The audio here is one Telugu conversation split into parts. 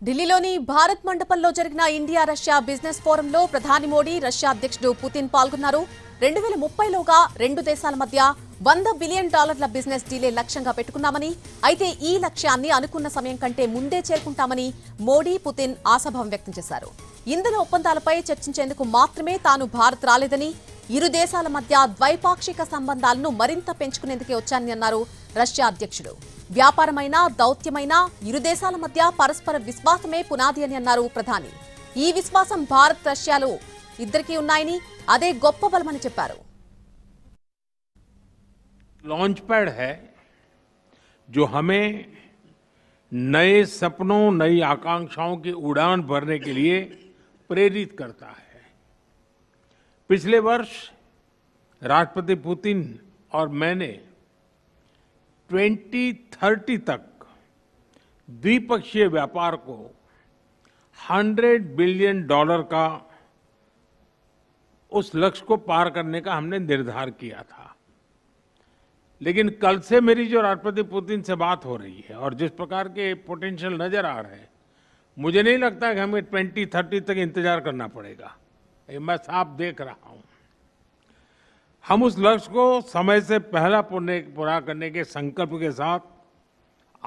ఢిల్లీలోని భారత్ మండపంలో జరిగిన ఇండియా రష్యా బిజినెస్ ఫోరంలో ప్రధాని మోడీ రష్యా అధ్యక్షుడు పుతిన్ పాల్గొన్నారు. 2030లోగా రెండు దేశాల మధ్య $100 బిలియన్ బిజినెస్ డీలే లక్ష్యంగా పెట్టుకున్నామని, అయితే ఈ లక్ష్యాన్ని అనుకున్న సమయం కంటే ముందే చేరుకుంటామని మోడీ, పుతిన్ ఆశాభావం వ్యక్తం చేశారు. ఇంధన ఒప్పందాలపై చర్చించేందుకు మాత్రమే తాను భారత్ రాలేదని, ఇరు దేశాల మధ్య ద్వైపాక్షిక సంబంధాలను మరింత పెంచుకునేందుకే వచ్చానని అన్నారు రష్యా అధ్యక్షుడు. వ్యాపారమైన, దౌత్యమైన ఇరు దేశాల మధ్య పరస్పర విశ్వాసమే పునాది అని అన్నారు ప్రధాని. ఈ విశ్వాసం భారత్, రష్యాలు ఇద్దరికీ ఉన్నాయని, అదే గొప్ప బలమని చెప్పారు. लॉन्च पैड है जो हमें नए सपनों, नई आकांक्षाओं की उड़ान भरने के लिए प्रेरित करता है। पिछले वर्ष राष्ट्रपति पुतिन और मैंने 2030 तक द्विपक्षीय व्यापार को $100 बिलियन का उस लक्ष्य को पार करने का हमने निर्धार किया था। लेकिन कल से मेरी जो राष्ट्रपति पुतिन से बात हो रही है और जिस प्रकार के पोटेंशियल नजर आ रहे हैं, मुझे नहीं लगता कि हमें 2030 तक इंतजार करना पड़ेगा। ये मैं साफ देख रहा हूं। हम उस लक्ष्य को समय से पहला पूरा करने के संकल्प के साथ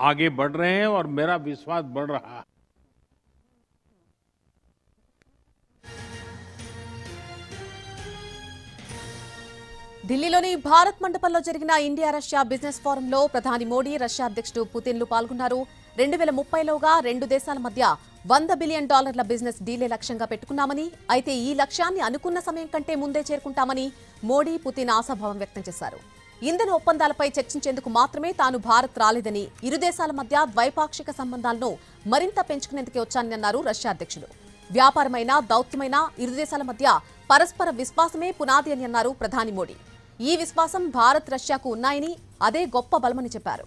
आगे बढ़ रहे हैं और मेरा विश्वास बढ़ रहा है। ఢిల్లీలోని భారత్ మండపంలో జరిగిన ఇండియా రష్యా బిజినెస్ ఫోరంలో ప్రధాని మోడీ, రష్యా అధ్యక్షుడు పుతిన్లు పాల్గొన్నారు. 2030లోగా రెండు దేశాల మధ్య $100 బిలియన్ బిజినెస్ డీలే లక్ష్యంగా పెట్టుకున్నామని, అయితే ఈ లక్ష్యాన్ని అనుకున్న సమయం కంటే ముందే చేరుకుంటామని మోడీ, పుతిన్ ఆశాభావం వ్యక్తం చేశారు. ఇంధన ఒప్పందాలపై చర్చించేందుకు మాత్రమే తాను భారత్ రాలేదని, ఇరు దేశాల మధ్య ద్వైపాక్షిక సంబంధాలను మరింత పెంచుకునేందుకే వచ్చానని అన్నారు రష్యా అధ్యక్షుడు. వ్యాపారమైన, దౌత్యమైన ఇరు దేశాల మధ్య పరస్పర విశ్వాసమే పునాది అని అన్నారు ప్రధాని మోడీ. ఈ విశ్వాసం భారత్, రష్యాకు ఉన్నాయని, అదే గొప్ప బలమని చెప్పారు.